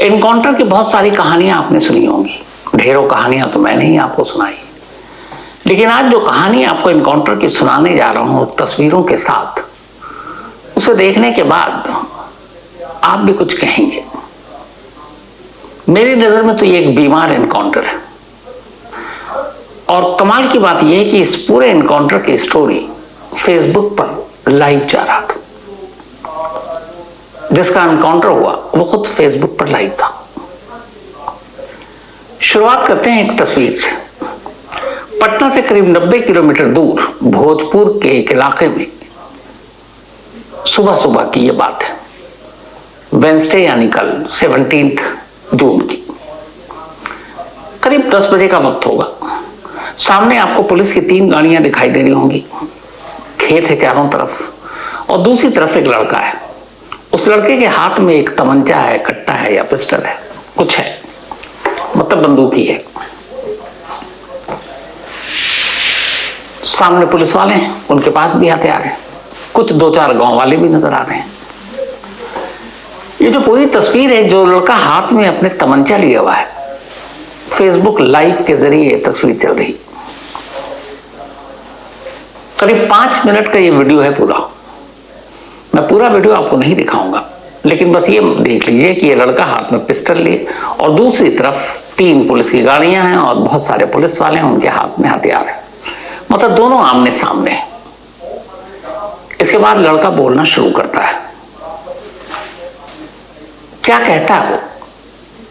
Encounter की बहुत सारी कहानियां आपने सुनी होंगी, ढेरों कहानियां तो मैंने ही आपको सुनाई, लेकिन आज जो कहानी आपको एनकाउंटर की सुनाने जा रहा हूं तस्वीरों के साथ, उसे देखने के बाद आप भी कुछ कहेंगे। मेरी नजर में तो ये एक बीमार एनकाउंटर है और कमाल की बात यह है कि इस पूरे एनकाउंटर की स्टोरी फेसबुक पर लाइव जा रहा था। जिसका एनकाउंटर हुआ वो खुद फेसबुक पर लाइव था। शुरुआत करते हैं एक तस्वीर से। पटना से करीब 90 किलोमीटर दूर भोजपुर के एक इलाके में सुबह सुबह की यह बात है, वेंसडे यानी कल 17 जून की, करीब 10 बजे का वक्त होगा। सामने आपको पुलिस की 3 गाड़ियां दिखाई दे रही होंगी। खेत है चारों तरफ और दूसरी तरफ एक लड़का है। उस लड़के के हाथ में एक तमंचा है, कट्टा है या पिस्टल है, कुछ है, मतलब बंदूक ही है। सामने पुलिस वाले हैं, उनके पास भी हथियार है, कुछ 2-4 गांव वाले भी नजर आ रहे हैं। ये जो पूरी तस्वीर है, जो लड़का हाथ में अपने तमंचा लिया हुआ है, फेसबुक लाइव के जरिए तस्वीर चल रही। करीब 5 मिनट का ये वीडियो है पूरा। मैं पूरा वीडियो आपको नहीं दिखाऊंगा, लेकिन बस ये देख लीजिए कि ये लड़का हाथ में पिस्टल लिए और दूसरी तरफ 3 पुलिस की गाड़ियां हैं और बहुत सारे पुलिस वाले हैं, उनके हाथ में हथियार है, मतलब दोनों आमने सामने हैं। इसके बाद लड़का बोलना शुरू करता है। क्या कहता है वो,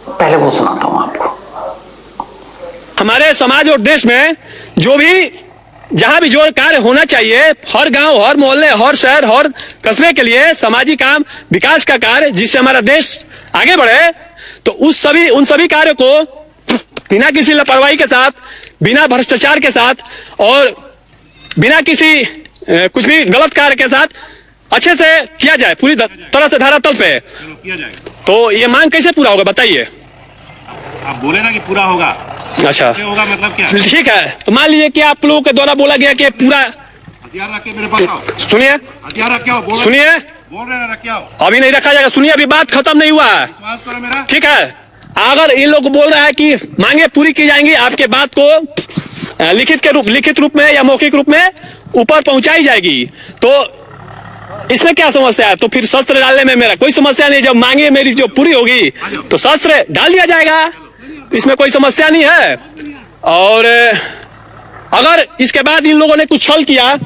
पहले वो सुनाता हूं आपको। हमारे समाज और देश में जो भी जहां भी जो कार्य होना चाहिए, हर गांव, हर मोहल्ले, हर शहर, हर कस्बे के लिए सामाजिक काम, विकास का कार्य, जिससे हमारा देश आगे बढ़े, तो उन सभी कार्यों को बिना किसी लापरवाही के साथ, बिना भ्रष्टाचार के साथ और बिना किसी कुछ भी गलत कार्य के साथ अच्छे से किया जाए, पूरी तरह से धरातल पे किया जाएगा। तो ये मांग कैसे पूरा होगा बताइए? आप बोले ना कि पूरा होगा। अच्छा, होगा मतलब क्या? ठीक है, तो मान लीजिए कि आप लोगों के द्वारा बोला गया कि पूरा हथियार रख के मेरे पास आओ। सुनिए, हथियार रख के आओ। सुनिए, बोल रहे हैं रख के आओ। अभी नहीं रखा जाएगा। सुनिए, अभी बात खत्म नहीं हुआ है, विश्वास करो मेरा। ठीक है? अगर इन लोग बोल रहा है कि मांगे पूरी की जाएंगी, आपके बात को लिखित रूप में या मौखिक रूप में ऊपर पहुंचाई जाएगी, तो इसमें क्या समस्या है? तो फिर शस्त्र डालने में मेरा कोई समस्या नहीं। जब मांगे मेरी जो पूरी होगी तो शस्त्र डाल दिया जाएगा, इसमें कोई समस्या नहीं है। और अगर इसके बाद इन लोगों ने कुछ छल किया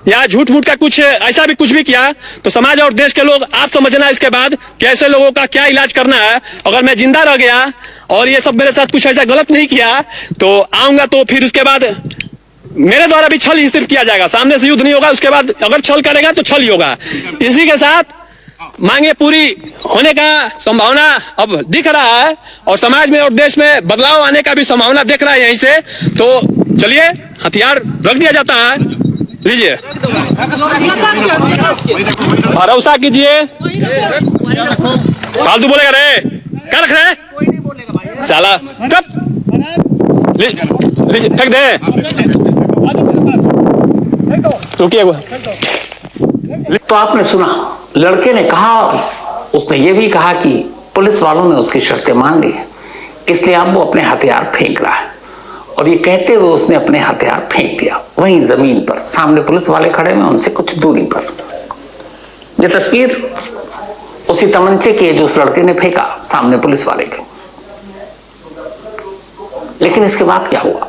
या झूठ मूठ का कुछ ऐसा भी कुछ भी किया, तो समाज और देश के लोग आप समझना इसके बाद कि ऐसे लोगों का क्या इलाज करना है। अगर मैं जिंदा रह गया और ये सब मेरे साथ कुछ ऐसा गलत नहीं किया तो आऊंगा, तो फिर उसके बाद मेरे द्वारा भी छल ही सिर्फ किया जाएगा, सामने से युद्ध नहीं होगा। उसके बाद अगर छल करेगा तो छल ही होगा। इसी के साथ मांगे पूरी होने का संभावना अब दिख रहा है और समाज में और देश में बदलाव आने का भी संभावना दिख रहा है यहीं से। तो चलिए, हथियार रख दिया जाता है, लीजिए, भरोसा कीजिए। फालतू बोलेगा रे, क्या रख रहे साला, कब फेंक दे। तो आपने सुना, लड़के ने कहा, उसने ये भी कहा कि पुलिस वालों ने उसकी शर्तें मान ली, इसलिए अब वो अपने हथियार फेंक रहा है। और ये कहते हुए उसने अपने हथियार फेंक दिया वहीं जमीन पर। सामने पुलिस वाले खड़े हैं, उनसे कुछ दूरी पर। ये तस्वीर उसी तमंचे की है जो उस लड़के ने फेंका सामने पुलिस वाले के। लेकिन इसके बाद क्या हुआ?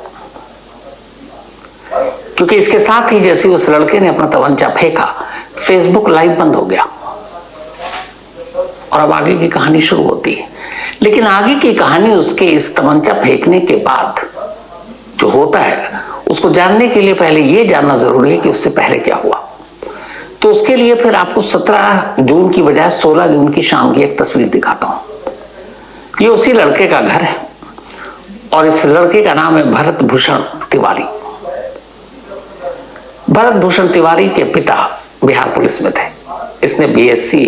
क्योंकि इसके साथ ही जैसे उस लड़के ने अपना तमंचा फेंका, फेसबुक लाइव बंद हो गया और अब आगे की कहानी शुरू होती है। लेकिन आगे की कहानी उसके इस तमंचा फेंकने के बाद जो होता है, उसको जानने के लिए पहले यह जानना जरूरी है कि उससे पहले क्या हुआ। तो उसके लिए फिर आपको 17 जून की बजाय 16 जून की शाम की एक तस्वीर दिखाता हूं। ये उसी लड़के का घर है और इस लड़के का नाम है भरत भूषण तिवारी। भरत भूषण तिवारी के पिता बिहार पुलिस में थे। इसने बीएससी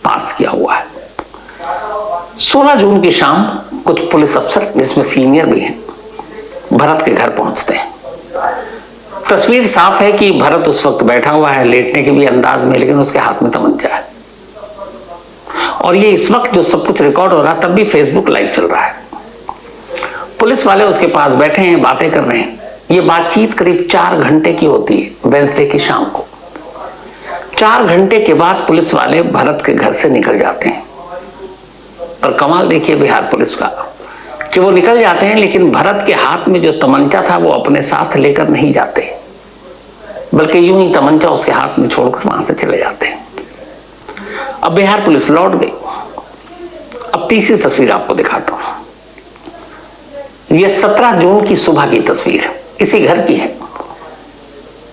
पास किया हुआ है। 16 जून की शाम कुछ पुलिस अफसर, जिसमें सीनियर भी हैं, भरत के घर पहुंचते हैं। तस्वीर साफ है कि भरत उस वक्त बैठा हुआ है, लेटने के भी अंदाज में, लेकिन उसके हाथ में तमंचा है और ये इस वक्त जो सब कुछ रिकॉर्ड हो रहा है, तब भी फेसबुक लाइव चल रहा है। पुलिस वाले उसके पास बैठे हैं, बातें कर रहे हैं। ये बातचीत करीब 4 घंटे की होती है, वेंसडे की शाम को। 4 घंटे के बाद पुलिस वाले भरत के घर से निकल जाते हैं। पर कमाल देखिए बिहार पुलिस का कि वो निकल जाते हैं, लेकिन भरत के हाथ में जो तमंचा था वो अपने साथ लेकर नहीं जाते, बल्कि यूं ही तमंचा उसके हाथ में छोड़कर वहां से चले जाते हैं। अब बिहार पुलिस लौट गई। अब तीसरी तस्वीर आपको दिखाता हूं। यह 17 जून की सुबह की तस्वीर है, इसी घर की है।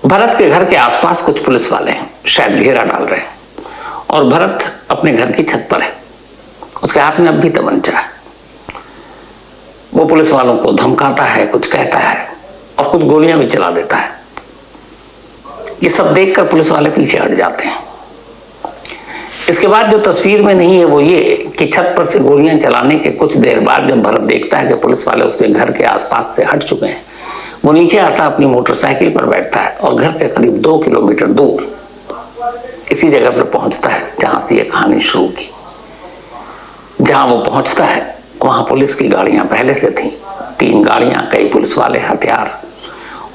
भरत के घर के आसपास कुछ पुलिस वाले हैं, शायद घेरा डाल रहे हैं, और भरत अपने घर की छत पर है। उसके हाथ में अब भी तमंचा है। वो पुलिस वालों को धमकाता है, कुछ कहता है और कुछ गोलियां भी चला देता है। ये सब देखकर पुलिस वाले पीछे हट जाते हैं। इसके बाद जो तस्वीर में नहीं है वो ये कि छत पर से गोलियां चलाने के कुछ देर बाद जब भरत देखता है कि पुलिस वाले उसके घर के आसपास से हट चुके हैं, वो नीचे आता, अपनी मोटरसाइकिल पर बैठता है और घर से करीब 2 किलोमीटर दूर इसी जगह पर पहुंचता है जहां से ये कहानी शुरू की। जहां वो पहुंचता है वहां पुलिस की गाड़ियां पहले से थी, 3 गाड़ियां, कई पुलिस वाले, हथियार,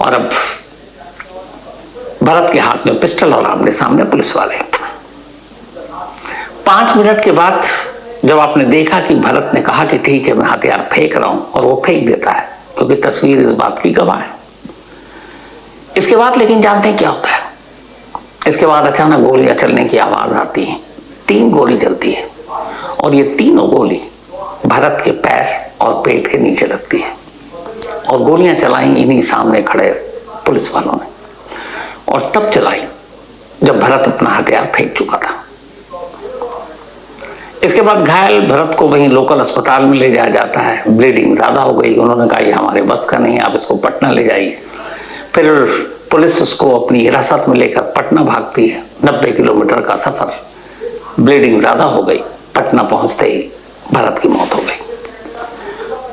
और अब भरत के हाथ में पिस्टल और आमने सामने पुलिस वाले। 5 मिनट के बाद जब आपने देखा कि भरत ने कहा कि ठीक है मैं हथियार फेंक रहा हूं, और वो फेंक देता है, क्योंकि तस्वीर इस बात की गवाह है। इसके बाद लेकिन जानते हैं क्या होता है? इसके बाद अचानक गोलियां चलने की आवाज आती है। 3 गोली चलती है और ये तीनों गोली भरत के पैर और पेट के नीचे लगती है, और गोलियां चलाई इन्हीं सामने खड़े पुलिस वालों ने, और तब चलाई जब भरत अपना हथियार फेंक चुका था। इसके बाद घायल भरत को वहीं लोकल अस्पताल में ले जाया जाता है। ब्लीडिंग ज्यादा हो गई, उन्होंने कहा ये हमारे बस का नहीं है, आप इसको पटना ले जाइए। फिर पुलिस उसको अपनी हिरासत में लेकर पटना भागती है। 90 किलोमीटर का सफर, ब्लीडिंग ज्यादा हो गई। पटना पहुंचते ही भरत की मौत हो गई।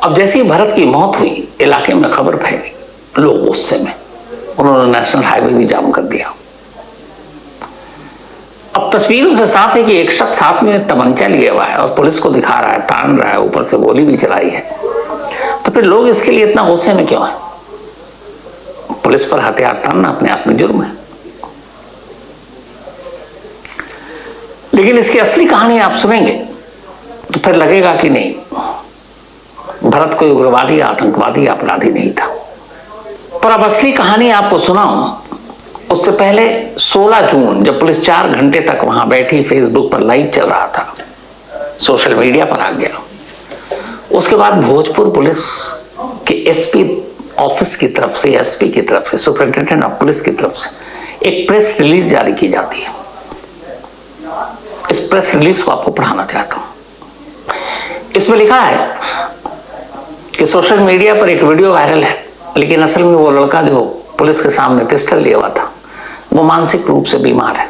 अब जैसे ही भरत की मौत हुई, इलाके में खबर फैली, लोग गुस्से में, उन्होंने नेशनल हाईवे भी जाम कर दिया। अब तस्वीरों से साफ है कि एक शख्स हाथ में तमंचा लिए हुआ है और पुलिस को दिखा रहा है, तान रहा है, ऊपर से गोली भी चलाई है। तो फिर लोग इसके लिए इतना गुस्से में क्यों है? पुलिस पर हथियार तानना अपने आप में जुर्म है। लेकिन इसकी असली कहानी आप सुनेंगे तो फिर लगेगा कि नहीं, भरत कोई उग्रवादी, आतंकवादी, अपराधी नहीं था। पर अब असली कहानी आपको सुनाऊं उससे पहले 16 जून जब पुलिस 4 घंटे तक वहां बैठी, फेसबुक पर लाइव चल रहा था, सोशल मीडिया पर आ गया। उसके बाद भोजपुर पुलिस के एसपी ऑफिस की तरफ से, एसपी की तरफ से, सुपरिंटेंडेंट ऑफ पुलिस की तरफ से एक प्रेस रिलीज जारी की जाती है। इस प्रेस रिलीज को आपको पढ़ाना चाहता हूं। इसमें लिखा है कि सोशल मीडिया पर एक वीडियो वायरल है, लेकिन असल में वो लड़का जो पुलिस के सामने पिस्टल लिया हुआ था वो मानसिक रूप से बीमार है,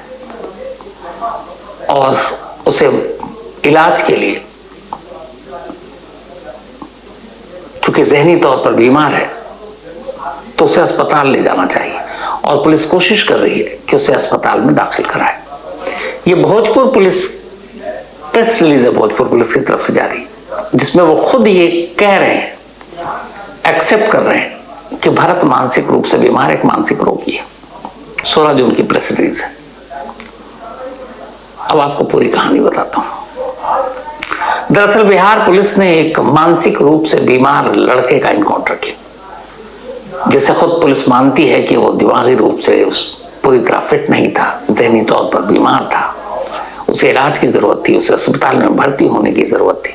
और उसे इलाज के लिए, चूंकि जहनी तौर पर बीमार है, तो उसे अस्पताल ले जाना चाहिए, और पुलिस कोशिश कर रही है कि उसे अस्पताल में दाखिल कराए। ये भोजपुर पुलिस प्रेस रिलीज है, भोजपुर पुलिस की तरफ से जारी, जिसमें वो खुद ये कह रहे हैं, एक्सेप्ट कर रहे हैं कि भरत मानसिक रूप से बीमार, एक मानसिक रोगी है। 16 जून की प्रेस रिलीज है। अब आपको पूरी कहानी बताता हूं। दरअसल बिहार पुलिस ने एक मानसिक रूप से बीमार लड़के का इनकाउंटर किया, जिसे खुद पुलिस मानती है कि वो दिमागी रूप से पूरी तरह फिट नहीं था, जहनी तौर पर बीमार था, उसे इलाज की जरूरत थी, उसे अस्पताल में भर्ती होने की जरूरत थी।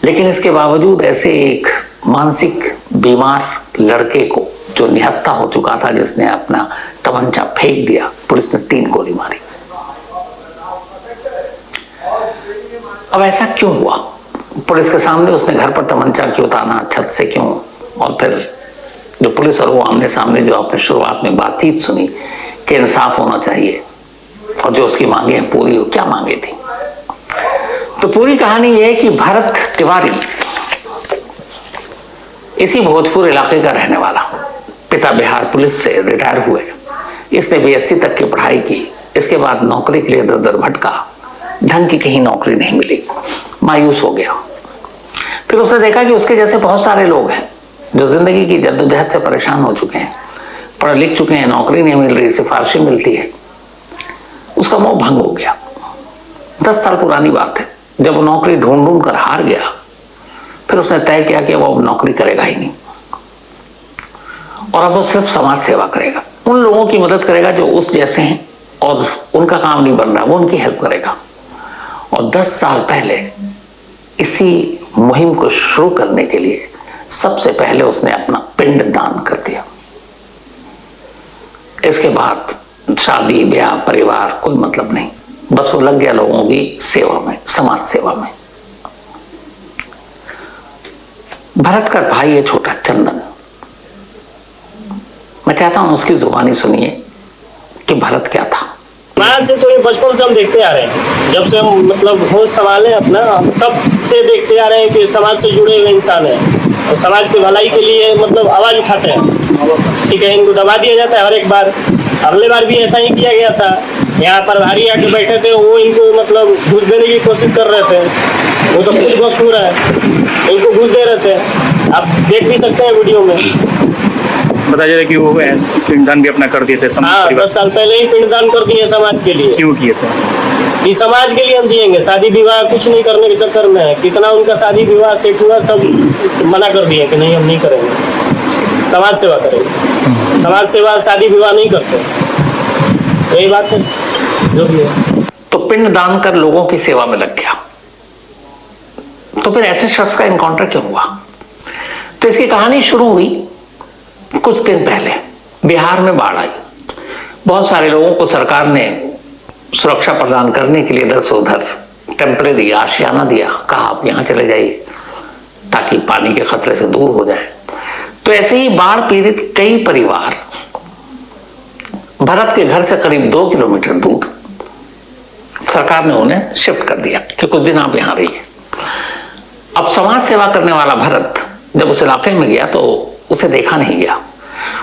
लेकिन इसके बावजूद ऐसे एक मानसिक बीमार लड़के को, जो निहत्था हो चुका था, जिसने अपना तमंचा फेंक दिया, पुलिस ने 3 गोली मारी। अब ऐसा क्यों हुआ? पुलिस के सामने उसने घर पर तमंचा क्यों ताना, छत से क्यों? और फिर जो पुलिस और वो आमने सामने जो आपने शुरुआत में बातचीत सुनी कि इंसाफ होना चाहिए, और जो उसकी मांगे हैं पूरी हो, क्या मांगे थी? तो पूरी कहानी यह है कि भरत तिवारी इसी भोजपुर इलाके का रहने वाला, पिता बिहार पुलिस से रिटायर हुए, इसने BSc तक की पढ़ाई की। इसके बाद नौकरी के लिए दर दर भटका, ढंग की कहीं नौकरी नहीं मिली, मायूस हो गया। फिर उसने देखा कि उसके जैसे बहुत सारे लोग हैं जो जिंदगी की जद्दोजहद से परेशान हो चुके हैं, पढ़ लिख चुके हैं, नौकरी नहीं मिल रही, सिफारिशें मिलती है। उसका मोह भंग हो गया। 10 साल पुरानी बात है, जब वो नौकरी ढूंढ ढूंढ कर हार गया, फिर उसने तय किया कि वो अब नौकरी करेगा ही नहीं, और अब वो सिर्फ समाज सेवा करेगा, उन लोगों की मदद करेगा जो उस जैसे हैं और उनका काम नहीं बन रहा, वो उनकी हेल्प करेगा। और 10 साल पहले इसी मुहिम को शुरू करने के लिए सबसे पहले उसने अपना पिंड दान कर दिया। इसके बाद शादी ब्याह परिवार कोई मतलब नहीं, बस वो लग गया लोगों की सेवा में, समाज सेवा में। भरत का भाई है छोटा चंदन, मैं चाहता हूं उसकी जुबानी सुनिए कि भरत क्या था। समाज से तो ये बचपन से हम देखते आ रहे हैं, जब से हम मतलब होश संभाले अपना, तब से देखते आ रहे हैं कि समाज से जुड़े हुए इंसान हैं और समाज की भलाई के लिए मतलब आवाज उठाते हैं। ठीक है, इनको दबा दिया जाता है हर एक बार। अगले बार भी ऐसा ही किया गया था, यहाँ पर भारी आके बैठे थे, वो इनको मतलब घूस देने की कोशिश कर रहे थे। वो तो खुद घूस रहा है, इनको घूस दे रहे थे, आप देख भी सकते हैं वीडियो में। बताया जाए कि वो पिंडदान भी अपना कर दिए थे हाँ, 10 साल पहले ही पिंडदान कर दिए समाज के लिए। क्यों किए थे? कि समाज के लिए हम जिएंगे, शादी विवाह कुछ नहीं करने के चक्कर में है। कितना उनका शादी विवाह सेट हुआ, सब मना कर दिए कि नहीं हम नहीं करेंगे, समाज सेवा करेंगे। समाज सेवा शादी विवाह नहीं करते, यही बात है जो भी है। तो पिंड दान कर लोगों की सेवा में लग गया। तो फिर ऐसे शख्स का इनकाउंटर क्यों हुआ? तो इसकी कहानी शुरू हुई कुछ दिन पहले। बिहार में बाढ़ आई, बहुत सारे लोगों को सरकार ने सुरक्षा प्रदान करने के लिए इधर से उधर टेम्परेरी आशियाना दिया, कहा आप यहां चले जाइए ताकि पानी के खतरे से दूर हो जाए। तो ऐसे ही बाढ़ पीड़ित कई परिवार भरत के घर से करीब 2 किलोमीटर दूर सरकार ने उन्हें शिफ्ट कर दिया कि कुछ दिन आप यहां रहिए। अब समाज सेवा करने वाला भरत जब उस इलाके में गया तो उसे देखा नहीं गया।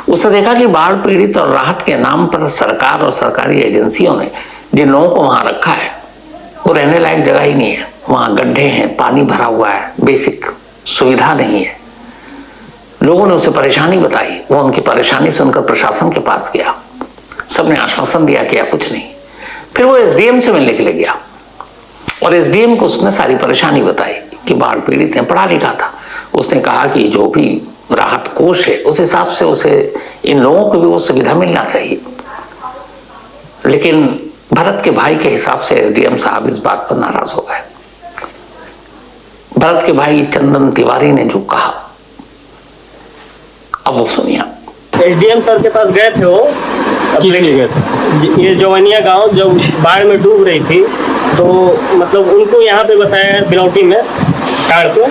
उसने देखा कि बाढ़ पीड़ित और राहत के नाम पर सरकार और सरकारी एजेंसियों ने जिन लोगों को वहां रखा है वो रहने लायक जगह ही नहीं है। वहां गड्ढे हैं, पानी भरा हुआ है, बेसिक सुविधा नहीं है। लोगों ने उसे परेशानी बताई, वो उनकी परेशानी सुनकर प्रशासन के पास गया, सबने आश्वासन दिया कि कुछ नहीं। फिर वो एसडीएम से मिलने के लिए गया और एसडीएम को उसने सारी परेशानी बताई कि बाढ़ पीड़ित हैं, पढ़ा लिखा था। उसने कहा कि जो भी राहत कोष है उस हिसाब से उसे इन लोगों को भी वो सुविधा मिलना चाहिए। लेकिन भरत के भाई के हिसाब से एसडीएम साहब इस बात पर नाराज हो गए। भरत के भाई चंदन तिवारी ने जो कहा, अब वो सुनिए। एसडीएम सर के पास गए थे वो, किस लिए गए थे? ये जवानिया गांव जब बाढ़ में डूब रही थी तो मतलब उनको यहाँ पे बसाया है बिलौटी में टाड़ पे।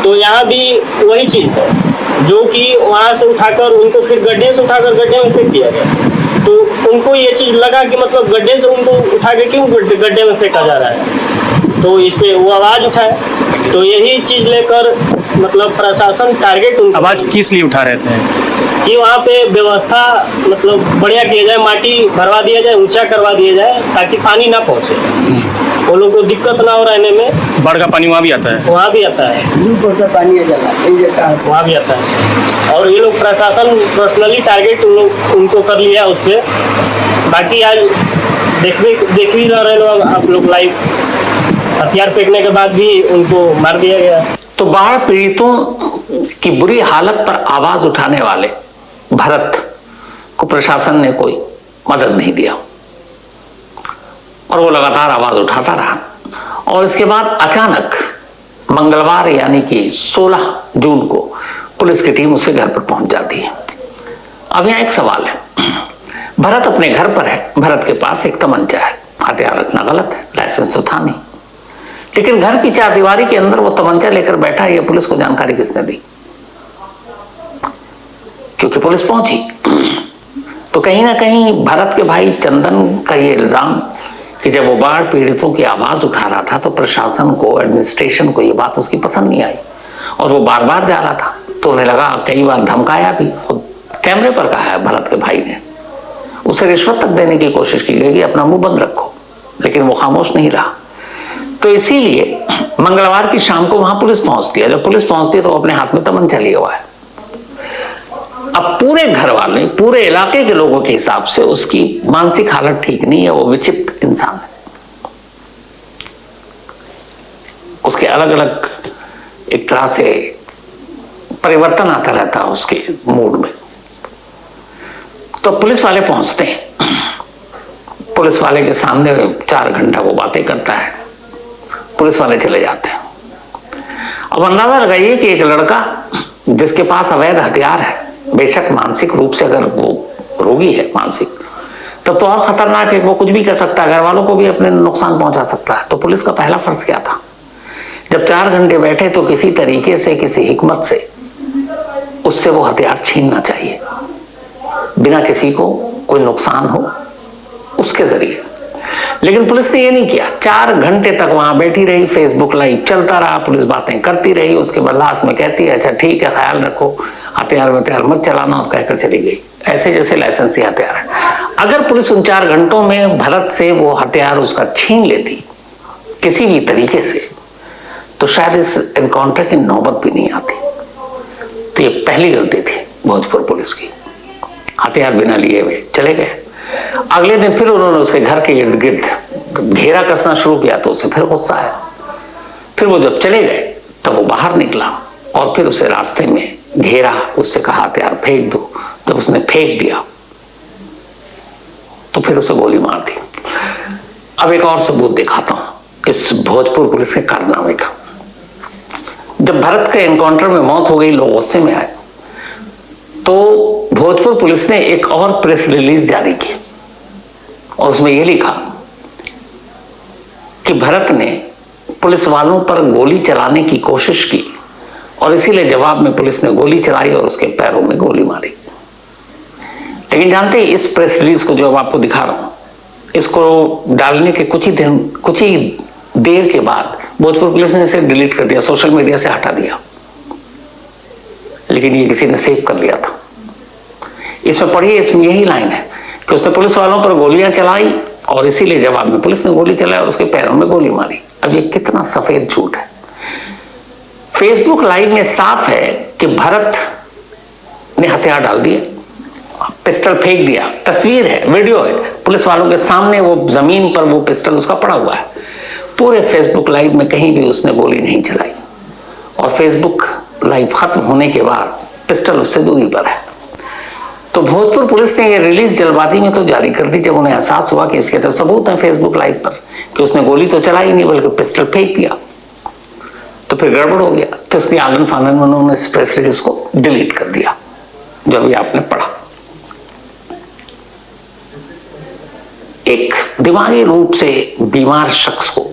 तो यहाँ भी वही चीज़ है जो कि वहाँ से उठाकर उनको फिर गड्ढे से उठाकर गड्ढे में फेंक दिया गया। तो उनको ये चीज़ लगा कि मतलब गड्ढे से उनको उठा के क्यों गड्ढे में फेंका जा रहा है, तो इस पे वो आवाज़ उठाए। तो यही चीज़ लेकर मतलब प्रशासन टारगेट आवाज किस लिए उठा रहे थे? कि वहाँ पे व्यवस्था मतलब बढ़िया किया जाए, माटी भरवा दिया जाए, ऊंचा करवा दिया जाए ताकि पानी ना पहुँचे, वो लोग को दिक्कत ना हो रहने में। बाढ़ का पानी वहाँ भी आता है? वहाँ भी आता है, वहाँ भी आता है। और ये लोग प्रशासन पर्सनली टारगेट उनको कर लिया उस पर। बाकी आज देख भी रहे लोग, आप लोग लाइव हथियार फेंकने के बाद भी उनको मार दिया गया। तो बाढ़ पीड़ितों की बुरी हालत पर आवाज उठाने वाले भरत को प्रशासन ने कोई मदद नहीं दिया और वो लगातार आवाज उठाता रहा। और इसके बाद अचानक मंगलवार यानी कि 16 जून को पुलिस की टीम उसके घर पर पहुंच जाती है। अब यहाँ एक सवाल है, भरत अपने घर पर है, भरत के पास एक तमंचा है, हथियार रखना गलत है, लाइसेंस तो था नहीं, लेकिन घर की चारदीवारी के अंदर वो तमंचा लेकर बैठा है, ये पुलिस को जानकारी किसने दी? क्योंकि पुलिस पहुंची। तो कहीं ना कहीं भरत के भाई चंदन का ये इल्जाम कि जब वो बाढ़ पीड़ितों की आवाज उठा रहा था तो प्रशासन को, एडमिनिस्ट्रेशन को ये बात उसकी पसंद नहीं आई और वो बार बार जा रहा था। तो उन्हें लगा, कई बार धमकाया भी, खुद कैमरे पर कहा है भरत के भाई ने, उसे रिश्वत तक देने की कोशिश की गई कि अपना मुंह बंद रखो, लेकिन वो खामोश नहीं रहा। तो इसीलिए मंगलवार की शाम को वहां पुलिस पहुंचती है। जब पुलिस पहुंचती है तो अपने हाथ में तमंचा लिया हुआ है। अब पूरे घर वाले, पूरे इलाके के लोगों के हिसाब से उसकी मानसिक हालत ठीक नहीं है, वो विचित्र इंसान है। उसके अलग अलग एक तरह से परिवर्तन आता रहता है उसके मूड में। तो पुलिस वाले पहुंचते हैं, पुलिस वाले के सामने 4 घंटा वो बातें करता है, पुलिस वाले चले जाते हैं। अब अंदाजा लगाइए कि एक लड़का जिसके पास अवैध हथियार है, बेशक मानसिक रूप से अगर वो रोगी है मानसिक, तब तो और खतरनाक है, वो कुछ भी कर सकता है, घर वालों को भी अपने नुकसान पहुंचा सकता है। तो पुलिस का पहला फर्ज क्या था? जब 4 घंटे बैठे तो किसी तरीके से, किसी हिकमत से उससे वो हथियार छीनना चाहिए, बिना किसी को कोई नुकसान हो उसके जरिए। लेकिन पुलिस ने ये नहीं किया। 4 घंटे तक वहां बैठी रही, फेसबुक लाइव चलता रहा, पुलिस बातें करती रही। उसके बाद लास्ट में कहती है अच्छा ठीक है, ख्याल रखो, हथियार मत चलाना, और कहकर चली गई, ऐसे जैसे लाइसेंसी हथियार है। अगर पुलिस उन 4 घंटों में भरत से वो हथियार उसका छीन लेती किसी भी तरीके से, तो शायद इस एनकाउंटर की नौबत भी नहीं आती। तो ये पहली गलती थी भोजपुर पुलिस की, हथियार बिना लिए हुए चले गए। अगले दिन फिर उन्होंने उसके घर के इर्द गिर्द घेरा कसना शुरू किया, तो उसे फिर गुस्सा आया। फिर वो जब चले गए तब वो बाहर निकला और फिर उसे रास्ते में घेरा, उससे कहा हथियार फेंक दो। जब उसने फेंक दिया तो फिर उसे गोली मार दी। अब एक और सबूत दिखाता हूं इस भोजपुर पुलिस के कारनामे का। जब भरत के एनकाउंटर में मौत हो गई, लोग गुस्से में आए, तो भोजपुर पुलिस ने एक और प्रेस रिलीज जारी की और उसमें यह लिखा कि भरत ने पुलिस वालों पर गोली चलाने की कोशिश की और इसीलिए जवाब में पुलिस ने गोली चलाई और उसके पैरों में गोली मारी। लेकिन जानते हैं, इस प्रेस रिलीज को जो अब आपको दिखा रहा हूं, इसको डालने के कुछ ही देर के बाद भोजपुर पुलिस ने इसे डिलीट कर दिया, सोशल मीडिया से हटा दिया। लेकिन ये किसी ने सेव कर लिया था। इसमें पढ़िए, इसमें यही लाइन है कि उसने पुलिस वालों पर गोलियां चलाई और इसीलिए जवाब में पुलिस ने गोली चलाई और उसके पैरों में गोली मारी। अब ये कितना सफेद झूठ है। फेसबुक लाइव में साफ है कि भरत ने हथियार डाल दिए, पिस्टल फेंक दिया, तस्वीर है, वीडियो है, पुलिस वालों के सामने वो जमीन पर वो पिस्टल उसका पड़ा हुआ है। पूरे फेसबुक लाइव में कहीं भी उसने गोली नहीं चलाई और फेसबुक लाइव खत्म होने के बाद पिस्टल उससे दूरी पर है। तो भोजपुर पुलिस ने ये रिलीज जल्दबाजी में तो जारी कर दी जब उन्हें एहसास हुआ कि इसके तो सबूत है फेसबुक लाइव पर कि उसने गोली तो चलाई नहीं बल्कि पिस्टल फेंक दिया। तो फिर गड़बड़ हो गया, तो इसलिए आनंद फानंद में उन्होंने इस प्रेस रिलीज को डिलीट कर दिया जो अभी आपने पढ़ा। एक दिमागी रूप से बीमार शख्स को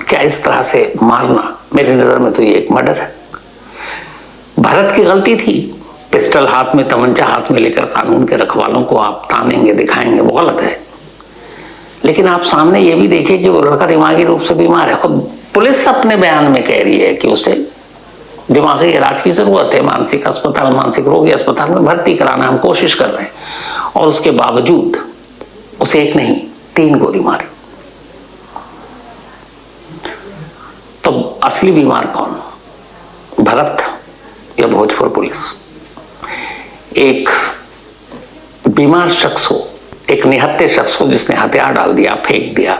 क्या इस तरह से मारना, मेरी नजर में तो ये एक मर्डर है। भरत की गलती थी, पिस्टल हाथ में, तमंचा हाथ में लेकर कानून के रखवालों को आप तानेंगे, दिखाएंगे, वो गलत है। लेकिन आप सामने ये भी देखिए कि वो लड़का दिमागी रूप से बीमार है। खुद पुलिस अपने बयान में कह रही है कि उसे दिमागी इलाज की जरूरत है, मानसिक अस्पताल, मानसिक रोगी अस्पताल में भर्ती कराना हम कोशिश कर रहे हैं, और उसके बावजूद उसे एक नहीं 3 गोली मारी। तो असली बीमार कौन, भरत या भोजपुर पुलिस? एक बीमार शख्स हो, एक निहत्थे शख्स को जिसने हथियार डाल दिया, फेंक दिया,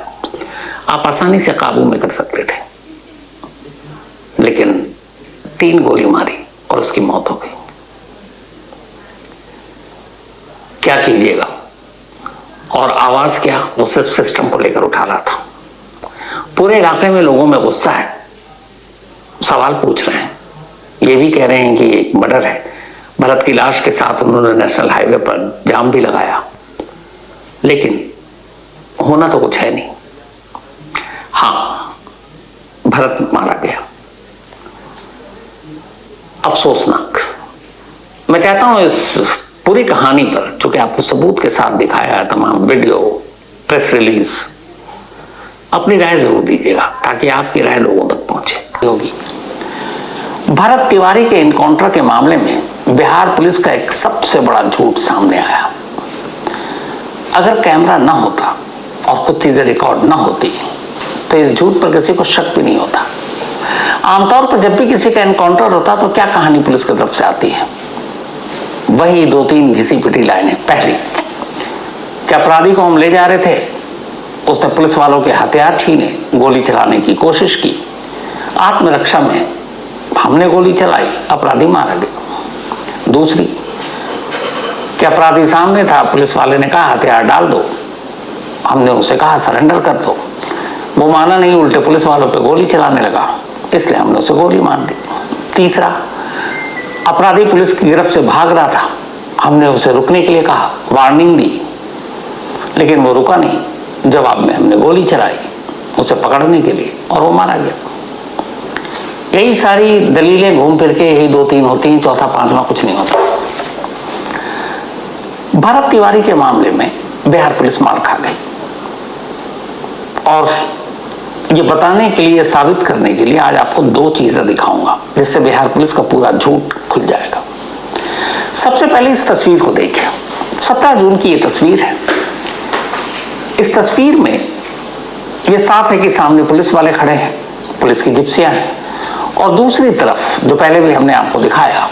आप आसानी से काबू में कर सकते थे, लेकिन 3 गोली मारी और उसकी मौत हो गई। क्या कीजिएगा? और आवाज क्या, वो सिर्फ सिस्टम को लेकर उठा रहा था। पूरे इलाके में लोगों में गुस्सा है, सवाल पूछ रहे हैं, ये भी कह रहे हैं कि एक मर्डर है। भरत की लाश के साथ उन्होंने नेशनल हाईवे पर जाम भी लगाया, लेकिन होना तो कुछ है नहीं। हाँ, भरत मारा गया, अफसोसनाक। मैं कहता हूं इस पूरी कहानी पर, जो कि आपको सबूत के साथ दिखाया है, तमाम वीडियो, प्रेस रिलीज, अपनी राय जरूर दीजिएगा ताकि आपकी राय लोगों तक पहुंचे होगी। भरत तिवारी के एनकाउंटर के मामले में बिहार पुलिस का एक सबसे बड़ा झूठ सामने आया। अगर कैमरा ना होता और कुछ चीजें रिकॉर्ड ना होती तो इस झूठ पर किसी को शक भी नहीं होता। आमतौर पर जब भी किसी का एनकाउंटर होता तो क्या कहानी पुलिस की तरफ से आती है? वही 2-3 घिसी पिटी लाइनें। पहली, कि अपराधी को हम ले जा रहे थे, उसने पुलिस वालों के हथियार छीने, गोली चलाने की कोशिश की, आत्मरक्षा में हमने गोली चलाई, अपराधी मारा गया। दूसरी, कि अपराधी सामने था, पुलिस वाले ने कहा हथियार डाल दो, हमने उसे कहा सरेंडर कर दो, वो माना नहीं, उल्टे पुलिस वालों पे गोली चलाने लगा, इसलिए हमने उसे गोली मार दी। तीसरा, अपराधी पुलिस की गिरफ्त से भाग रहा था, हमने उसे रुकने के लिए कहा, वार्निंग दी, लेकिन वो रुका नहीं। जवाब में हमने गोली चलाई उसे पकड़ने के लिए और वो मारा गया। यही सारी दलीलें घूम फिर के यही 2-3 होती हैं, चौथा पांचवा कुछ नहीं होता। भरत तिवारी के मामले में बिहार पुलिस मार खा गई, और ये बताने के लिए, साबित करने के लिए आज आपको 2 चीजें दिखाऊंगा जिससे बिहार पुलिस का पूरा झूठ खुल जाएगा। सबसे पहले इस तस्वीर को देखिए। 17 जून की ये तस्वीर है। इस तस्वीर में ये साफ है कि सामने पुलिस वाले खड़े हैं, पुलिस की जिप्सियां हैं, और दूसरी तरफ जो पहले भी हमने आपको दिखाया,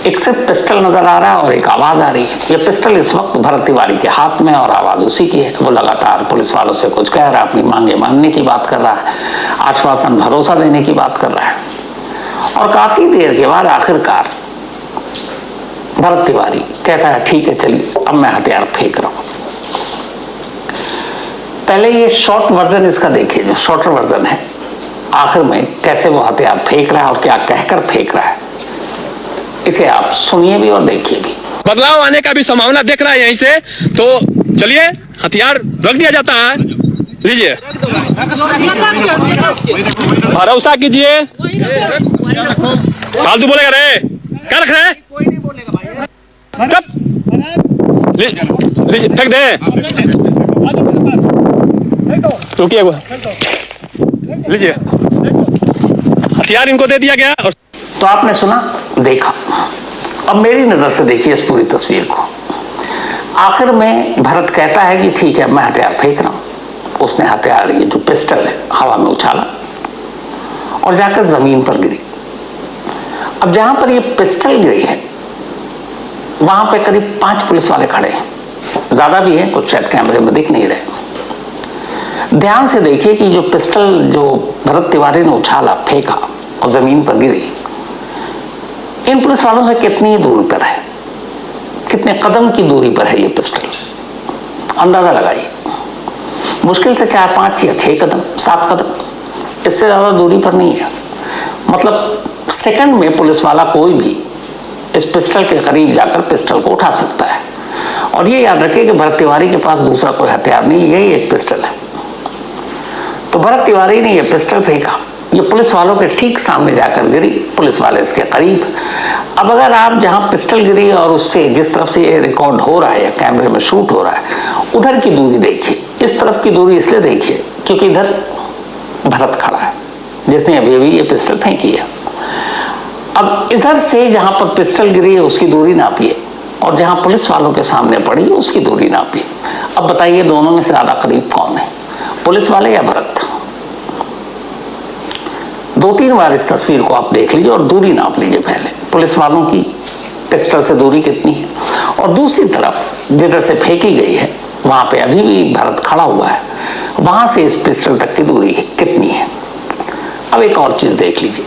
एक सिर्फ पिस्टल नजर आ रहा है और एक आवाज आ रही है। ये पिस्टल इस वक्त भरत तिवारी के हाथ में और आवाज उसी की है। वो लगातार पुलिस वालों से कुछ कह रहा है, अपनी मांगे मानने की बात कर रहा है, आश्वासन भरोसा देने की बात कर रहा है, और काफी देर के बाद आखिरकार भरत तिवारी कहता है ठीक है चलिए अब मैं हथियार फेंक रहा हूं। पहले ये शॉर्ट वर्जन इसका देखिए, जो शॉर्टर वर्जन है, आखिर में कैसे वो हथियार फेंक रहा है और क्या कहकर फेंक रहा है, इसे आप सुनिए भी और देखिए भी। बदलाव आने का भी संभावना देख रहा है यहीं से, तो चलिए हथियार रख दिया जाता है। लीजिए, भरोसा कीजिए। फालतू बोलेगा रे, क्या रख रहे हैं? लीजिए, फेंक दे। रुकिए, लीजिए, हथियार इनको दे दिया गया। और तो आपने सुना, देखा, अब मेरी नजर से देखिए इस पूरी तस्वीर को। आखिर में भरत कहता है कि ठीक है मैं हथियार फेंक रहा हूं। उसने हथियार, ये जो पिस्टल है, हवा में उछाला और जाकर जमीन पर गिरी। अब जहां पर ये पिस्टल गिरी है वहां पे करीब 5 पुलिस वाले खड़े हैं, ज्यादा भी हैं, कुछ शायद कैमरे में दिख नहीं रहे। ध्यान से देखिए कि जो पिस्टल जो भरत तिवारी ने उछाला, फेंका और जमीन पर गिरी, इन पुलिस वालों से कितनी दूरी पर है, कितने कदम की दूरी पर है ये पिस्टल, अंदाजा लगाइए। मुश्किल से 4, 5 या 6 कदम, 7 कदम, इससे ज्यादा दूरी पर नहीं है। मतलब सेकंड में पुलिस वाला कोई भी इस पिस्टल के करीब जाकर पिस्टल को उठा सकता है। और ये याद रखिए कि भरत तिवारी के पास दूसरा कोई हथियार नहीं, यही एक पिस्टल है। तो भरत तिवारी ने ये पिस्टल फेंका, ये पुलिस वालों के ठीक सामने जाकर गिरी, पुलिस वाले इसके करीब। अब अगर आप जहां पिस्टल गिरी और उससे जिस तरफ से ये रिकॉर्ड हो रहा है या कैमरे में शूट हो रहा है, उधर की दूरी देखिए। इस तरफ की दूरी इसलिए देखिए क्योंकि इधर भरत खड़ा है जिसने अभी अभी ये पिस्टल फेंकी है। अब इधर से जहां पर पिस्टल गिरी है उसकी दूरी नापिए, और जहां पुलिस वालों के सामने पड़ी उसकी दूरी नापिए। अब बताइए दोनों में से ज्यादा करीब कौन है, पुलिस वाले या भरत? 2-3 बार इस तस्वीर को आप देख लीजिए और दूरी नाप लीजिए। पहले पुलिस वालों की पिस्टल से दूरी कितनी है, और दूसरी तरफ जिधर से फेंकी गई है वहां पे अभी भी भरत खड़ा हुआ है, वहां से इस पिस्टल तक की दूरी कितनी है। अब एक और चीज देख लीजिए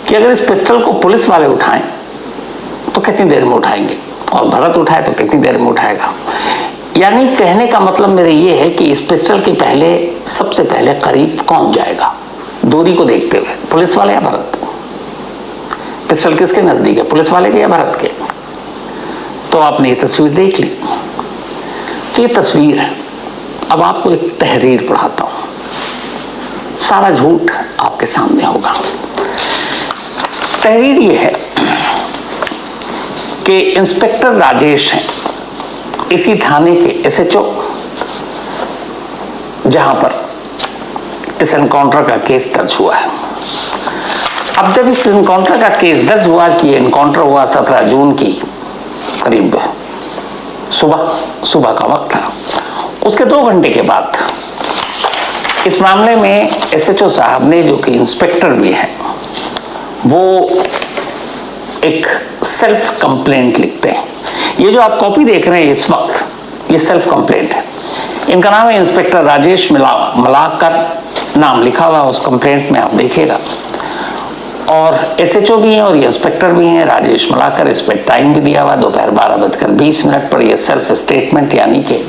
कि अगर इस पिस्टल को पुलिस वाले उठाएं तो कितनी देर में उठाएंगे, और भरत उठाए तो कितनी देर में उठाएगा। यानी कहने का मतलब मेरे ये है कि इस पिस्टल के पहले, सबसे पहले करीब कौन जाएगा दूरी को देखते हुए, पुलिस वाले या भरत? पिस्टल किसके नजदीक है, पुलिस वाले के या भरत के? तो आपने ये तस्वीर देख ली। तो ये तस्वीर है। अब आपको एक तहरीर पढ़ाता हूं, सारा झूठ आपके सामने होगा। तहरीर ये है कि इंस्पेक्टर राजेश हैं, इसी थाने के SHO, जहां पर इस एनकाउंटर का केस दर्ज हुआ है। अब जब इस एनकाउंटर का केस दर्ज हुआ, कि एनकाउंटर हुआ 17 जून की करीब सुबह का वक्त था, उसके 2 घंटे के बाद इस मामले में एसएचओ साहब ने, जो कि इंस्पेक्टर भी हैं, वो एक सेल्फ कंप्लेंट लिखते हैं। ये जो आप कॉपी देख रहे हैं इस वक्त, ये सेल्फ कंप्लेंट है। इनका नाम है इंस्पेक्टर राजेश मलाकर, नाम लिखा हुआ उस कंप्लेंट में, आप देखिएगा। और एसएचओ भी हैं और ये इंस्पेक्टर भी हैं, राजेश मलाकर। इस पर टाइम भी दिया हुआ, दोपहर 12:20 पर। यह सेल्फ स्टेटमेंट यानी कि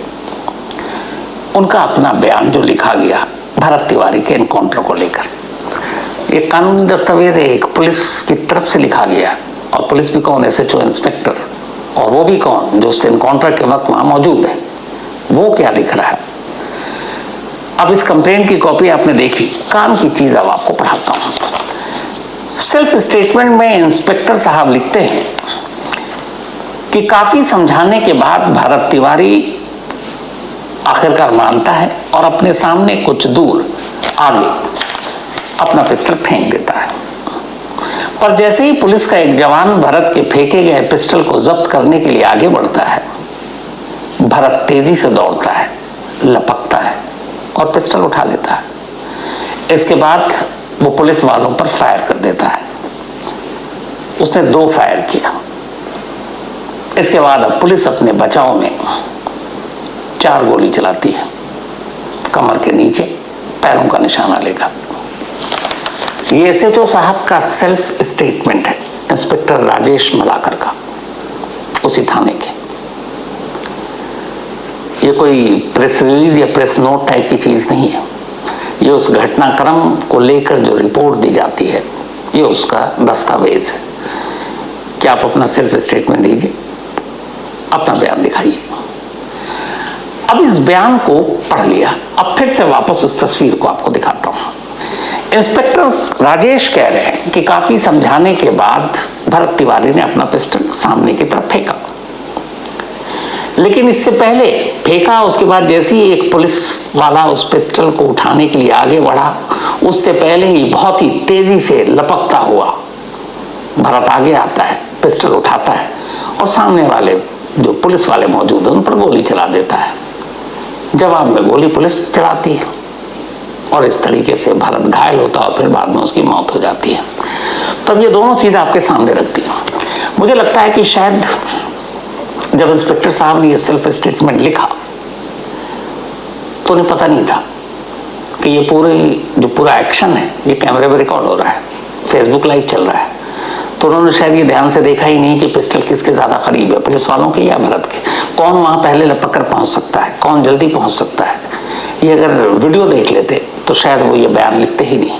उनका अपना बयान जो लिखा गया भरत तिवारी के एनकाउंटर को लेकर। एक कानूनी दस्तावेज है, एक पुलिस की तरफ से लिखा गया। और पुलिस भी कौन? SHO, inspector. और वो भी कौन? जो उस एनकाउंटर के वक्त वहां मौजूद है। वो क्या लिख रहा है? अब इस कंप्लेंट की कॉपी आपने देखी, काम की चीज अब आपको पढ़ाता हूं। सेल्फ स्टेटमेंट में इंस्पेक्टर साहब लिखते हैं कि काफी समझाने के बाद भरत तिवारी आखिरकार मानता है और अपने सामने कुछ दूर आगे अपना पिस्टल फेंक देता है। पर जैसे ही पुलिस का एक जवान भरत के फेंके गए पिस्टल को जब्त करने के लिए आगे बढ़ता है, भरत तेजी से दौड़ता है, लपकता है और पिस्टल उठा लेता है। इसके बाद वो पुलिस वालों पर फायर कर देता है। उसने 2 फायर किया। इसके बाद अब पुलिस अपने बचाव में 4 गोली चलाती है, कमर के नीचे, पैरों का निशाना लेकर। ये एसएचओ साहब का सेल्फ स्टेटमेंट है, इंस्पेक्टर राजेश मलाकर का, उसी थाने के। ये कोई प्रेस रिलीज या प्रेस नोट टाइप की चीज नहीं है। ये उस घटनाक्रम को लेकर जो रिपोर्ट दी जाती है, ये उसका दस्तावेज है। क्या आप अपना सेल्फ स्टेटमेंट दीजिए, अपना बयान दिखाइए। अब इस बयान को पढ़ लिया, अब फिर से वापस उस तस्वीर को आपको दिखाता हूं। इंस्पेक्टर राजेश कह रहे हैं कि काफी समझाने के बाद भरत तिवारी ने अपना पिस्टल सामने की तरफ फेंका, लेकिन इससे पहले फेंका, उसके बाद जैसे ही एक पुलिस वाला उस पिस्टल को उठाने के लिए आगे बढ़ा, उससे पहले ही बहुत ही तेजी से लपकता हुआ भरत आगे आता है, पिस्टल उठाता है और सामने वाले जो पुलिस वाले मौजूद हैं उन पर गोली चला देता है। जवाब में गोली पुलिस चलाती है और इस तरीके से भरत घायल होता है और फिर बाद में उसकी मौत हो जाती है। तो अब ये दोनों चीजें आपके सामने रखती हैं। मुझे लगता है कि शायद जब इंस्पेक्टर साहब ने ये सेल्फ स्टेटमेंट लिखा तो उन्हें पता नहीं था कि ये पूरा एक्शन है ये कैमरे में रिकॉर्ड हो रहा है, फेसबुक लाइव चल रहा है। तो उन्होंने शायद ये ध्यान से देखा ही नहीं कि पिस्टल किसके ज्यादा करीब है, पुलिस वालों के या भरत के। कौन वहां पहले लपक कर पहुंच सकता है, कौन जल्दी पहुंच सकता है। ये अगर वीडियो देख लेते तो शायद वो ये बयान लिखते ही नहीं।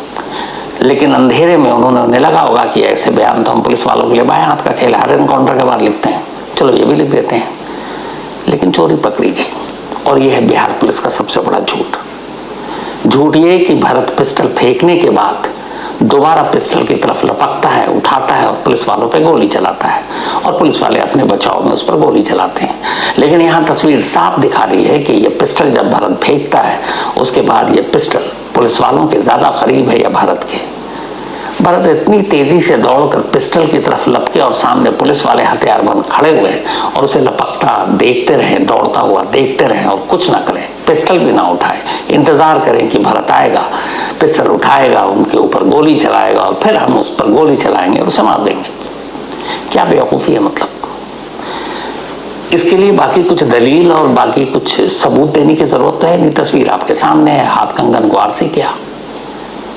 लेकिन अंधेरे में उन्हें लगा होगा कि ऐसे बयान तो हम पुलिस वालों के लिए बाएं हाथ का खेल, हर एनकाउंटर के बाद लिखते हैं, चलो ये भी लिख देते हैं। लेकिन चोरी पकड़ी गई। और यह है बिहार पुलिस का सबसे बड़ा झूठ ये कि भरत पिस्टल फेंकने के बाद दोबारा पिस्टल की तरफ लपकता है, उठाता है और पुलिस वालों पे गोली चलाता है और पुलिस वाले अपने बचाव में उस पर गोली चलाते हैं। लेकिन यहाँ तस्वीर साफ दिखा रही है कि ये पिस्टल जब भरत फेंकता है उसके बाद ये पिस्टल पुलिस वालों के ज्यादा करीब है या भरत के। भरत इतनी तेजी से दौड़कर पिस्टल की तरफ लपके और सामने पुलिस वाले हथियारबंद खड़े हुए और उसे लपकता देखते रहे, दौड़ता हुआ देखते रहे और कुछ ना करें, पिस्टल भी ना उठाए, इंतजार करें कि भरत आएगा, पिस्टल उठाएगा, उनके ऊपर गोली चलाएगा और फिर हम उस पर गोली चलाएंगे और उसे मार देंगे। क्या बेवकूफ़ी है। मतलब इसके लिए बाकी कुछ दलील और बाकी कुछ सबूत देने की जरूरत है नहीं। तस्वीर आपके सामने है, हाथ कंगन को आरसी किया,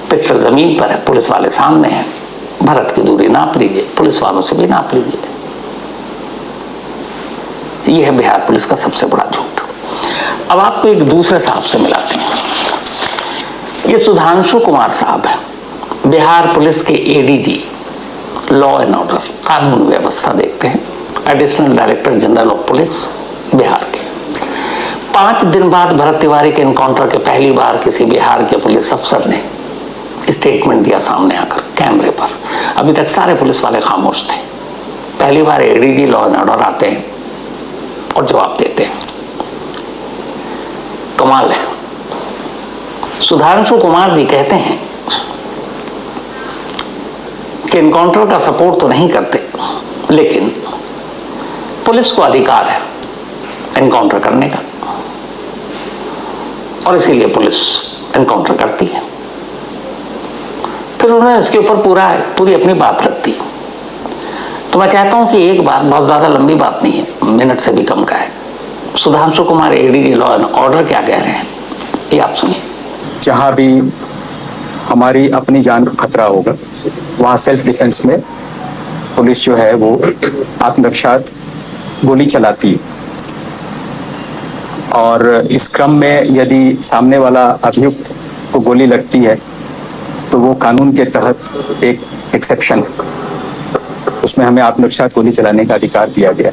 पिस्टल जमीन पर है, पुलिस वाले सामने हैं, भरत की दूरी नाप लीजिए, पुलिस वालों से भी नाप लीजिए। यह है बिहार पुलिस का सबसे बड़ा झूठ। अब आपको एक दूसरे साहब से मिलाते हैं। ये सुधांशु कुमार साहब है, बिहार पुलिस के एडीजी, लॉ एंड ऑर्डर, कानून व्यवस्था देखते हैं, additional director general of police Bihar के। 5 दिन बाद भरत तिवारी के एनकाउंटर के पहली बार किसी बिहार के पुलिस अफसर ने स्टेटमेंट दिया सामने आकर कैमरे पर। अभी तक सारे पुलिस वाले खामोश थे। पहली बार एडीजी लॉ एंड ऑर्डर आते हैं और जवाब देते हैं। कमाल है। सुधांशु कुमार जी कहते हैं कि एनकाउंटर का सपोर्ट तो नहीं करते, लेकिन पुलिस को अधिकार है एनकाउंटर करने का और इसीलिए पुलिस एनकाउंटर करती है। फिर उन्होंने इसके ऊपर पूरी अपनी बात रख दी। तो मैं चाहता हूं कि एक बात, बहुत ज्यादा लंबी बात नहीं है, मिनट से भी कम का है, Sudhanshu Kumar ADG law and order क्या कह रहे हैं ये आप सुनिए। जहां भी हमारी अपनी जान को खतरा होगा वहां सेल्फ डिफेंस में पुलिस जो है वो आत्मरक्षार्थ गोली चलाती है, और इस क्रम में यदि सामने वाला अभियुक्त को गोली लगती है तो वो कानून के तहत एक एक्सेप्शन, उसमें हमें आत्मरक्षार्थ गोली चलाने का अधिकार दिया गया।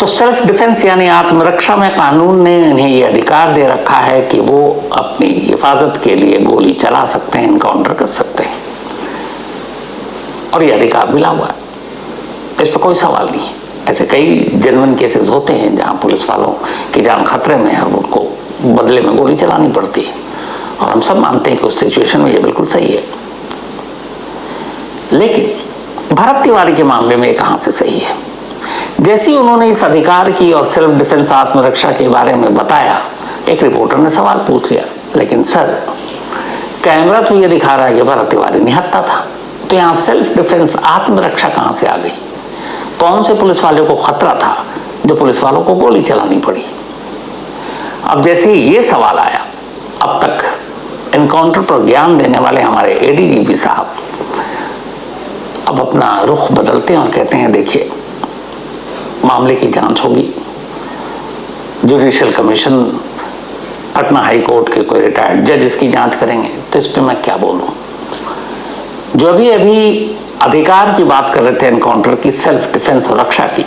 तो सेल्फ डिफेंस यानी आत्मरक्षा में कानून ने इन्हें ये अधिकार दे रखा है कि वो अपनी हिफाजत के लिए गोली चला सकते हैं, एनकाउंटर कर सकते हैं, और ये अधिकार मिला हुआ है, इस पर कोई सवाल नहीं है। ऐसे कई जेन्युइन केसेस होते हैं जहां पुलिस वालों की जान खतरे में है और उनको बदले में गोली चलानी पड़ती है, और हम सब मानते हैं कि उस सिचुएशन में ये बिल्कुल सही है। लेकिन भरत तिवारी के मामले में कहां से सही है? जैसे ही उन्होंने इस अधिकार की और सेल्फ डिफेंस आत्मरक्षा के बारे में बताया, एक रिपोर्टर ने सवाल पूछ लिया, लेकिन सर कैमरा तो ये दिखा रहा है कि भरत तिवारी निहत्था था, तो यहाँ सेल्फ डिफेंस आत्मरक्षा कहां से आ गई? कौन से पुलिस वाले को खतरा था जो पुलिस वालों को गोली चलानी पड़ी? अब जैसे ही ये सवाल आया, अब तक एनकाउंटर पर ज्ञान देने वाले हमारे एडीजीपी साहब अब अपना रुख बदलते हैं और कहते हैं देखिए मामले की जांच होगी, judicial commission, Patna high court के कोई रिटायर्ड जज इसकी जांच करेंगे। तो इस पे मैं क्या बोलूं? जो अभी अधिकार की बात कर रहे थे एनकाउंटर की, सेल्फ डिफेंस और रक्षा की,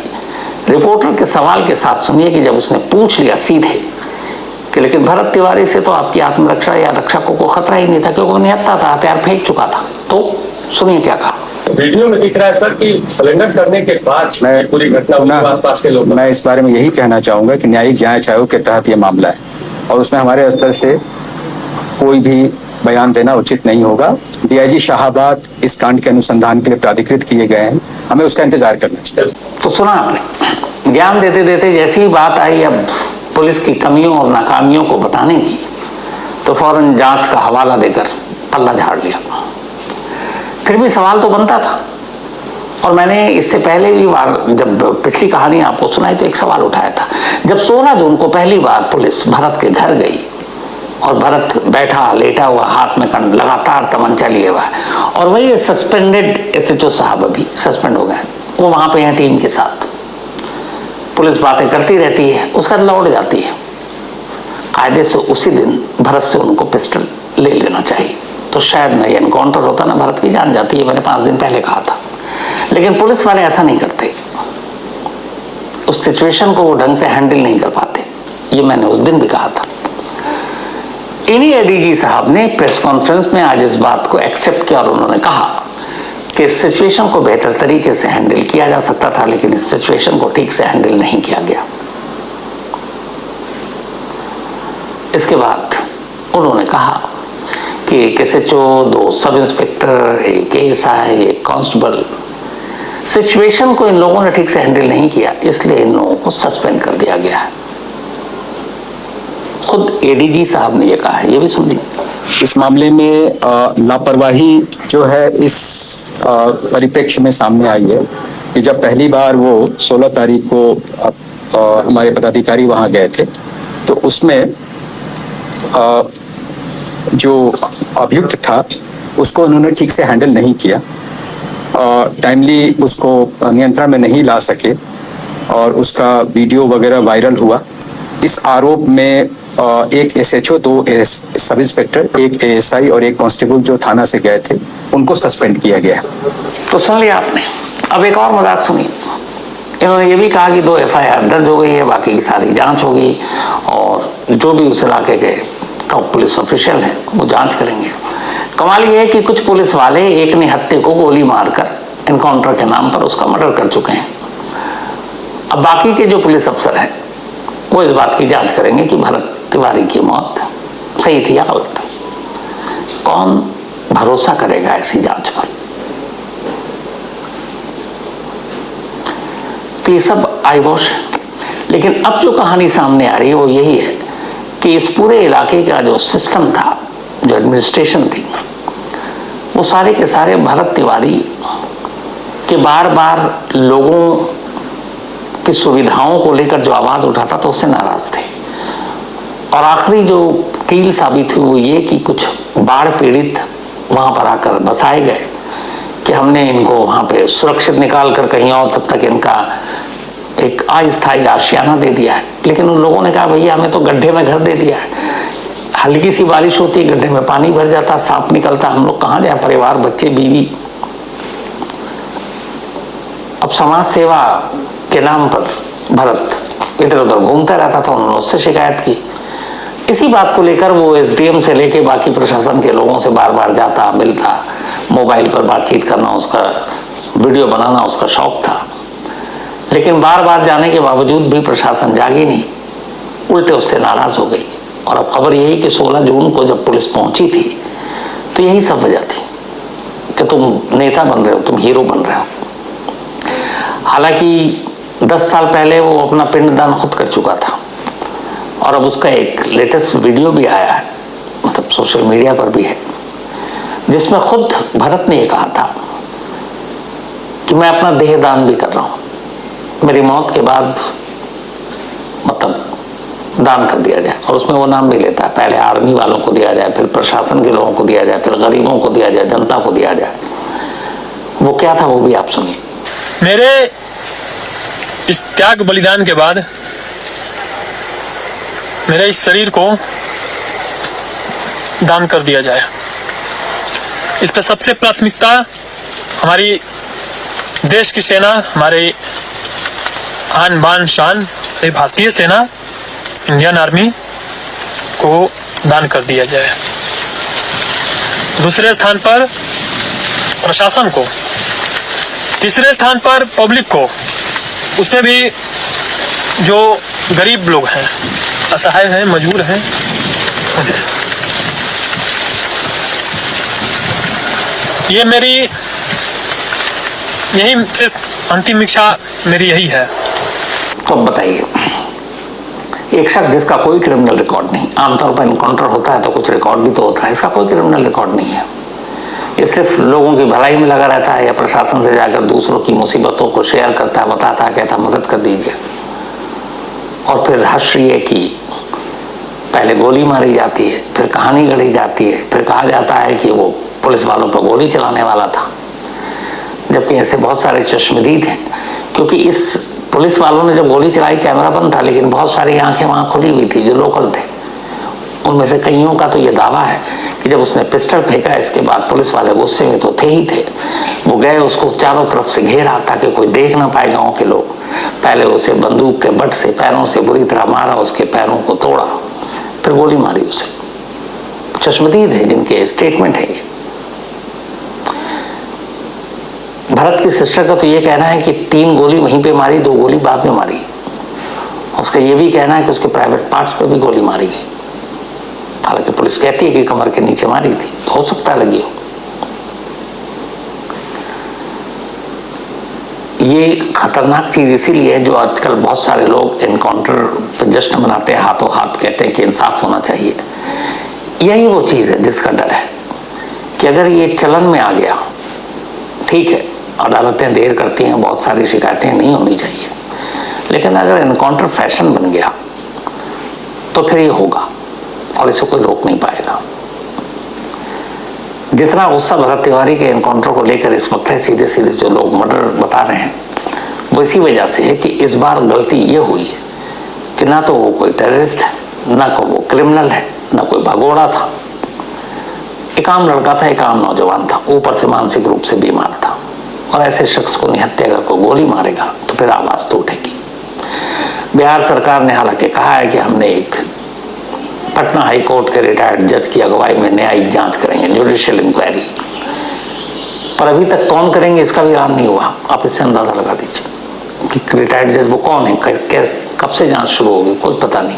रिपोर्टर के सवाल के साथ सुनिए कि जब उसने पूछ लिया सीधे कि लेकिन भरत तिवारी से तो आपकी आत्मरक्षा या रक्षा को खतरा ही नहीं था क्योंकि वो निहत्था था, हथियार फेंक चुका था, तो सुनिए क्या कहा। वीडियो में दिख रहा है सर कि सरेंडर करने के बाद मैं पूरी घटना आसपास के लोग, मैं इस बारे में यही कहना चाहूंगा कि न्यायिक जांच आयोग के तहत ये मामला है और उसमें हमारे स्तर से कोई भी बयान देना उचित नहीं होगा। डीआईजी शाहाबाद इस कांड के अनुसंधान के लिए प्राधिकृत किए गए हैं, हमें उसका इंतजार करना चाहिए। तो सुना आपने, ज्ञान देते देते जैसी ही बात आई अब पुलिस की कमियों और नाकामियों को बताने की, तो फौरन जांच का हवाला देकर पल्ला झाड़ लिया। फिर भी सवाल तो बनता था, और मैंने इससे पहले भी बार जब पिछली कहानी आपको सुनाई तो एक सवाल उठाया था। जब 16 जून को पहली बार पुलिस भरत के घर गई और भरत बैठा लेटा हुआ, हाथ में लगातार तमंचा लिए हुआ है, और वही सस्पेंडेड एसएचओ साहब अभी सस्पेंड हो गए, वो वहां पे हैं टीम के साथ, पुलिस बातें करती रहती है, उसका लौट जाती है। कायदे से उसी दिन भरत से उनको पिस्टल ले लेना चाहिए, तो शायद न ये एनकाउंटर होता ना भरत की जान जाती है। मैंने 5 दिन पहले कहा था, लेकिन पुलिस वाले ऐसा नहीं करते, उस सिचुएशन को वो ढंग से हैंडल नहीं कर पाते, ये मैंने उस दिन भी कहा था। इन्हीं एडीजी साहब ने प्रेस कॉन्फ्रेंस में आज इस बात को एक्सेप्ट किया और उन्होंने कहा कि इस सिचुएशन को बेहतर तरीके से हैंडल किया जा सकता था, लेकिन इस सिचुएशन को ठीक से हैंडल नहीं किया गया। इसके बाद उन्होंने कहा कि एक एसएचओ, 2 सब इंस्पेक्टर, एक एएसआई, एक कांस्टेबल, सिचुएशन को इन लोगों ने ठीक से हैंडल नहीं किया, इसलिए इन लोगों को सस्पेंड कर दिया गया है। खुद एडीजी साहब ने ये कहा है, ये भी सुन लीजिए। इस मामले में लापरवाही जो है इस परिप्रेक्ष्य में सामने आई है कि जब पहली बार वो 16 तारीख को हमारे पदाधिकारी वहां गए थे, तो उसमें जो अभियुक्त था उसको उन्होंने ठीक से हैंडल नहीं किया, टाइमली उसको नियंत्रण में नहीं ला सके, और उसका वीडियो वगैरह वायरल हुआ। इस आरोप में एक एसएचओ, 2 सब इंस्पेक्टर, एक एएसआई और एक कांस्टेबल जो थाना से गए थे, उनको सस्पेंड किया गया। तो सुन लिया आपने, अब एक और मजाक सुनिए। इन्होंने ये भी कहा कि 2 एफआईआर दर्ज हो गई है, बाकी की सारी जांच होगी, और जो भी उस इलाके के टॉप पुलिस ऑफिशियल हैं वो जांच करेंगे। कमाल ये है कि कुछ पुलिस वाले एक निहत्थे को गोली मारकर एनकाउंटर के नाम पर उसका मर्डर कर चुके हैं। अब बाकी के जो पुलिस अफसर हैं वो इस बात की जांच करेंगे कि भरत तिवारी की मौत सही थी या गलत। कौन भरोसा करेगा ऐसी जांच पर? तो ये सब आईवॉश है। लेकिन अब जो कहानी सामने आ रही है वो यही है कि इस पूरे इलाके का जो सिस्टम था, जो एडमिनिस्ट्रेशन थी, वो सारे के सारे भरत तिवारी के बार बार लोगों की सुविधाओं को लेकर जो आवाज उठाता था उससे नाराज थे। और आखिरी जो कील साबित हुई वो ये कि कुछ बाढ़ पीड़ित वहां पर आकर बसाए गए कि हमने इनको वहां पे सुरक्षित निकाल कर कहीं और तब तक इनका एक अस्थायी आशियाना दे दिया है। लेकिन उन लोगों ने कहा भैया हमें तो गड्ढे में घर दे दिया है, हल्की सी बारिश होती है गड्ढे में पानी भर जाता, सांप निकलता, हम लोग कहाँ जाए, परिवार, बच्चे, बीवी। अब समाज सेवा के नाम पर भरत इधर उधर घूमता रहता था, उन्होंने उससे शिकायत की। इसी बात को लेकर वो एसडीएम से लेके बाकी प्रशासन के लोगों से बार बार जाता मिलता, मोबाइल पर बातचीत करना उसका, वीडियो बनाना उसका शौक था। लेकिन बार बार जाने के बावजूद भी प्रशासन जागी नहीं, उल्टे उससे नाराज हो गई। और अब खबर यही कि 16 जून को जब पुलिस पहुंची थी तो यही सब वजह थी कि तुम नेता बन रहे हो, तुम हीरो बन रहे हो। हालांकि 10 साल पहले वो अपना पिंडदान खुद कर चुका था और अब उसका एक लेटेस्ट वीडियो भी आया है, मतलब सोशल मीडिया पर भी है, जिसमें खुद भरत ने ये कहा था कि मैं अपना देह दान भी कर रहा हूं, मेरी मौत के बाद मतलब दान कर दिया जाए। और उसमें वो नाम भी लेता है, पहले आर्मी वालों को दिया जाए, फिर प्रशासन के लोगों को दिया जाए, फिर गरीबों को दिया जाए, जनता को दिया जाए। वो क्या था वो भी आप सुनिए। मेरे इस त्याग बलिदान के बाद मेरे इस शरीर को दान कर दिया जाए। इस पर सबसे प्राथमिकता हमारी देश की सेना, हमारे आन बान शान भारतीय सेना, इंडियन आर्मी को दान कर दिया जाए। दूसरे स्थान पर प्रशासन को, तीसरे स्थान पर पब्लिक को, उसमें भी जो गरीब लोग हैं, असहाय हैं, मजबूर हैं, ये मेरी यही सिर्फ अंतिम इच्छा मेरी यही है। तो बताइए, एक शख्स जिसका कोई क्रिमिनल रिकॉर्ड नहीं, आमतौर पर इनकाउंटर होता है तो कुछ रिकॉर्ड भी तो होता है, इसका कोई क्रिमिनल रिकॉर्ड नहीं है, ये सिर्फ लोगों की भलाई में लगा रहता है या प्रशासन से जाकर दूसरों की मुसीबतों को शेयर करता है, बताता है, कहता मदद कर दीजिए। और फिर हर्ष ये कि पहले गोली मारी जाती है, फिर कहानी गढ़ी जाती है, फिर कहा जाता है कि वो पुलिस वालों पर गोली चलाने वाला था, जबकि ऐसे बहुत सारे चश्मदीद हैं। क्योंकि इस पुलिस वालों ने जब गोली चलाई कैमरा बंद था, लेकिन बहुत सारी आंखें वहां खुली हुई थी जो लोकल थे। उनमें से कईयों का तो ये दावा है कि जब उसने पिस्टल फेंका इसके बाद पुलिस वाले गुस्से में तो थे ही थे, वो गए उसको चारों तरफ से घेरा ताकि कोई देख ना पाए गांव के लोग। पहले उसे बंदूक के बट से पैरों से बुरी तरह मारा, उसके पैरों को तोड़ा, फिर गोली मारी उसे। चश्मदीद है जिनके स्टेटमेंट है। भरत की सिस्टर का तो ये कहना है कि 3 गोली वहीं पे मारी, 2 गोली बाद में मारी। उसका ये भी कहना है कि उसके प्राइवेट पार्ट्स पे भी गोली मारी गई। हालांकि पुलिस कहती है कि कमर के नीचे मारी थी, हो सकता है लगी हो। ये खतरनाक चीज इसीलिए है जो आजकल बहुत सारे लोग एनकाउंटर पे जश्न मनाते हैं, हाथों हाथ कहते हैं कि इंसाफ होना चाहिए। यही वो चीज है जिसका डर है कि अगर ये चलन में आ गया, ठीक है अदालतें देर करती हैं, बहुत सारी शिकायतें नहीं होनी चाहिए, लेकिन अगर एनकाउंटर फैशन बन गया तो फिर ये होगा और इसे कोई रोक नहीं पाएगा। जितना गुस्सा भरत तिवारी के एनकाउंटर को लेकर इस वक्त है, सीधे सीधे जो लोग मर्डर बता रहे हैं, वो इसी वजह से है कि इस बार गलती ये हुई कि ना तो वो कोई टेररिस्ट है, ना कोई वो क्रिमिनल है, ना कोई भगोड़ा था। एक आम लड़का था, एक आम नौजवान था, ऊपर से मानसिक रूप से बीमार था। और ऐसे शख्स को निहत्या अगर कोई गोली मारेगा तो फिर आवाज तो उठेगी। बिहार सरकार ने हालांकि कहा है कि हमने एक पटना हाई कोर्ट के रिटायर्ड जज की अगुवाई में न्यायिक जांच करेंगे, जुडिशियल इंक्वायरी, पर अभी तक कौन करेंगे इसका भी ऐलान नहीं हुआ। आप इससे अंदाजा लगा दीजिए कि रिटायर्ड जज वो कौन है, कब से जांच शुरू होगी, कोई पता नहीं।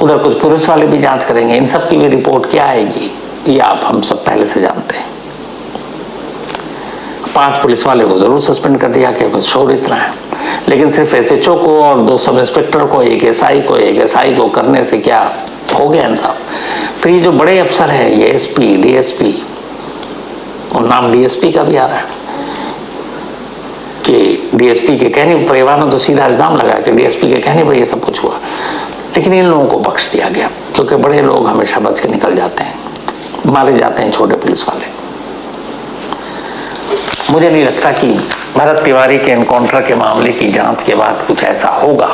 उधर कुछ पुलिस वाले भी जांच करेंगे, इन सब की भी रिपोर्ट क्या आएगी ये आप हम सब पहले से जानते हैं। 5 पुलिस वाले को जरूर सस्पेंड कर दिया कि शोर इतना है, लेकिन सिर्फ एसएचओ को और 2 सब इंस्पेक्टर को, एक एसआई को करने से क्या हो गया इंसाफ। फिर ये जो बड़े अफसर है, ये एसपी, डीएसपी, और नाम डीएसपी का भी आ रहा है कि डीएसपी के कहने, परिवार ने तो सीधा इल्जाम लगाया कि डीएसपी के कहने पर ये सब कुछ हुआ। लेकिन इन लोगों को बख्श दिया गया, क्योंकि बड़े लोग हमेशा बच के निकल जाते हैं, मारे जाते हैं छोटे पुलिस वाले। मुझे नहीं लगता कि भरत तिवारी के एनकाउंटर के मामले की जांच के बाद कुछ ऐसा होगा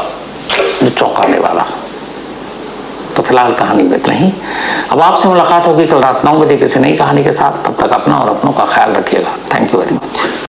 जो चौंकाने वाला। तो फिलहाल कहानी में इतना ही। अब आपसे मुलाकात होगी कल रात 9 बजे किसी नई कहानी के साथ। तब तक अपना और अपनों का ख्याल रखिएगा। Thank you very much.